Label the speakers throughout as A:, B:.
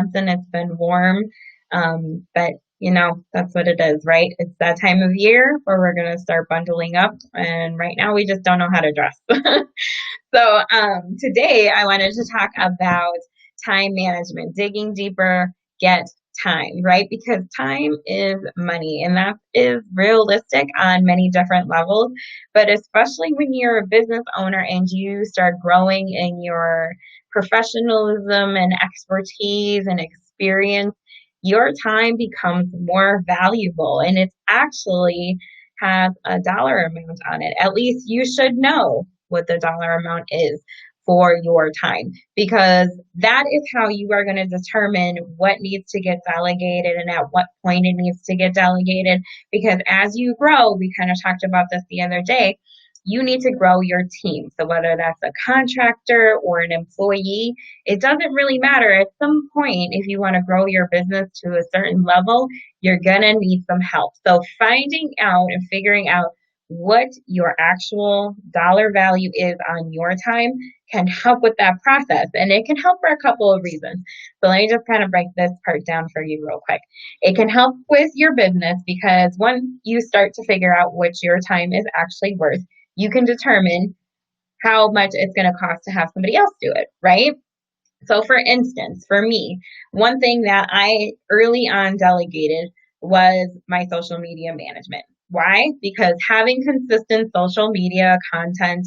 A: Wisconsin. It's been warm. But that's what it is, right? It's that time of year where we're going to start bundling up. And right now we just don't know how to dress. So today I wanted to talk about time management, digging deeper, get time, right? Because time is money and that is realistic on many different levels. But especially when you're a business owner and you start growing in your professionalism and expertise and experience, your time becomes more valuable and it's actually has a dollar amount on it. At least you should know what the dollar amount is for your time because that is how you are going to determine what needs to get delegated and at what point it needs to get delegated. Because as you grow, we kind of talked about this the other day, you need to grow your team. So whether that's a contractor or an employee, it doesn't really matter. At some point, if you want to grow your business to a certain level, you're going to need some help. So finding out and figuring out what your actual dollar value is on your time can help with that process. And it can help for a couple of reasons. So let me just kind of break this part down for you real quick. It can help with your business because when you start to figure out what your time is actually worth, you can determine how much it's going to cost to have somebody else do it, right? So for instance, for me, one thing that I early on delegated was my social media management. Why? Because having consistent social media content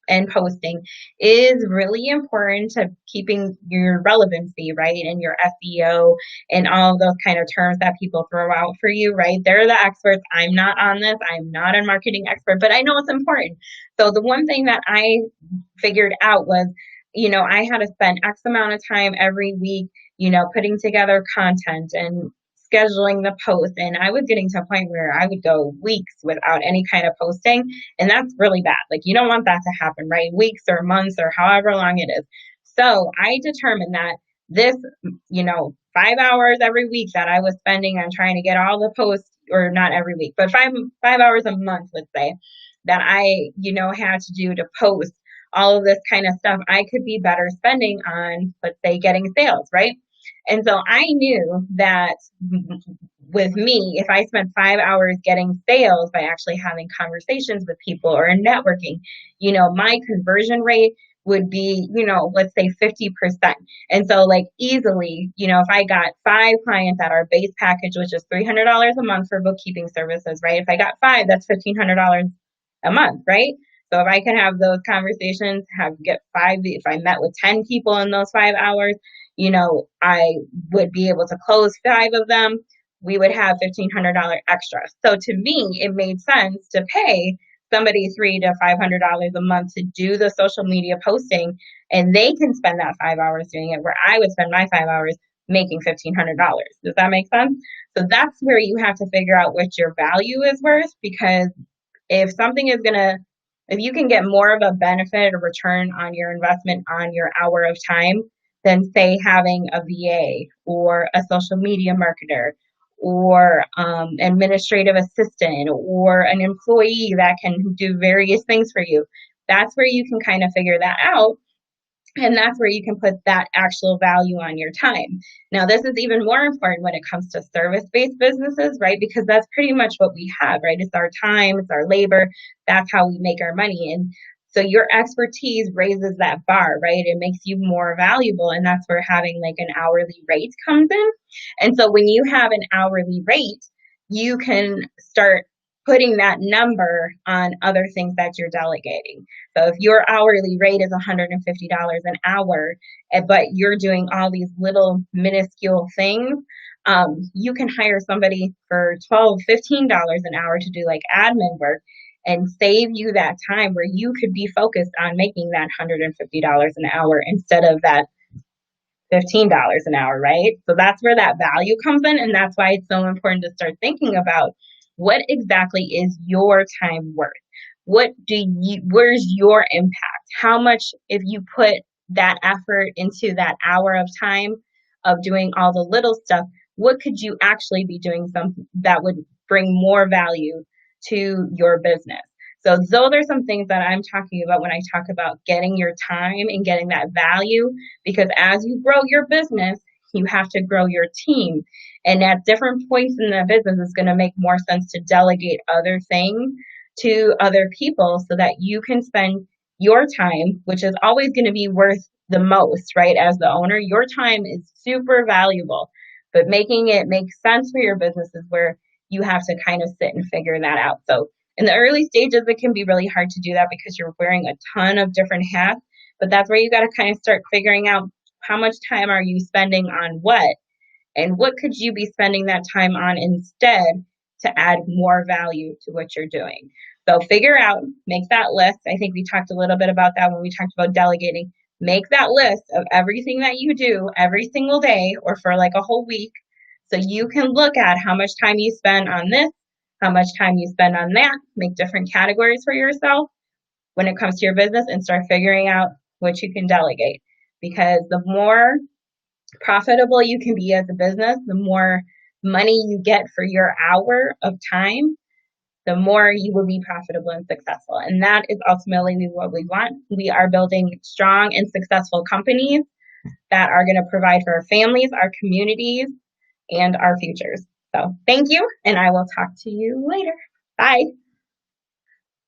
A: and posting is really important to keeping your relevancy, right? And your SEO and all of those kind of terms that people throw out for you, right? They're the experts. I'm not on this. I'm not a marketing expert, but I know it's important. So the one thing that I figured out was I had to spend X amount of time every week, putting together content and scheduling the post. And I was getting to a point where I would go weeks without any kind of posting. And that's really bad. Like, you don't want that to happen, right? Weeks or months or however long it is. So I determined that this, 5 hours every week that I was spending on trying to get all the posts, or not every week, but five hours a month, let's say, that I, had to do to post all of this kind of stuff, I could be better spending on, let's say, getting sales, right? And so I knew that with me, if I spent 5 hours getting sales by actually having conversations with people or networking, my conversion rate would be, let's say 50%. And so like easily, if I got 5 clients at our base package, which is $300 a month for bookkeeping services, right? If I got 5, that's $1,500 a month, right? So if I can have those conversations, get 5, if I met with 10 people in those 5 hours, I would be able to close 5 of them. We would have $1,500 extra. So to me, it made sense to pay somebody $300 to $500 a month to do the social media posting, and they can spend that 5 hours doing it, where I would spend my 5 hours making $1,500. Does that make sense? So that's where you have to figure out what your value is worth, because if something is if you can get more of a benefit or return on your investment on your hour of time than, say, having a VA or a social media marketer or administrative assistant or an employee that can do various things for you, that's where you can kind of figure that out. And that's where you can put that actual value on your time. Now, this is even more important when it comes to service-based businesses, right? Because that's pretty much what we have, right? It's our time, it's our labor. That's how we make our money. And so your expertise raises that bar, right? It makes you more valuable. And that's where having like an hourly rate comes in. And so when you have an hourly rate, you can start putting that number on other things that you're delegating. So if your hourly rate is $150 an hour, but you're doing all these little minuscule things, you can hire somebody for $12, $15 an hour to do like admin work and save you that time where you could be focused on making that $150 an hour instead of that $15 an hour, right? So that's where that value comes in. And that's why it's so important to start thinking about what exactly is your time worth? Where's your impact? How much, if you put that effort into that hour of time of doing all the little stuff, what could you actually be doing something that would bring more value to your business? So those are some things that I'm talking about when I talk about getting your time and getting that value, because as you grow your business, You have to grow your team. And at different points in the business, it's going to make more sense to delegate other things to other people so that you can spend your time, which is always going to be worth the most, right? As the owner, your time is super valuable, but making it make sense for your business is where you have to kind of sit and figure that out. So in the early stages, it can be really hard to do that because you're wearing a ton of different hats, but that's where you got to kind of start figuring out how much time are you spending on what, and what could you be spending that time on instead to add more value to what you're doing. So figure out, make that list. I think we talked a little bit about that when we talked about delegating. Make that list of everything that you do every single day or for like a whole week so you can look at how much time you spend on this, how much time you spend on that, make different categories for yourself when it comes to your business and start figuring out what you can delegate. Because the more profitable you can be as a business, the more money you get for your hour of time, the more you will be profitable and successful. And that is ultimately what we want. We are building strong and successful companies that are going to provide for our families, our communities, and our futures. So thank you, and I will talk to you later. Bye.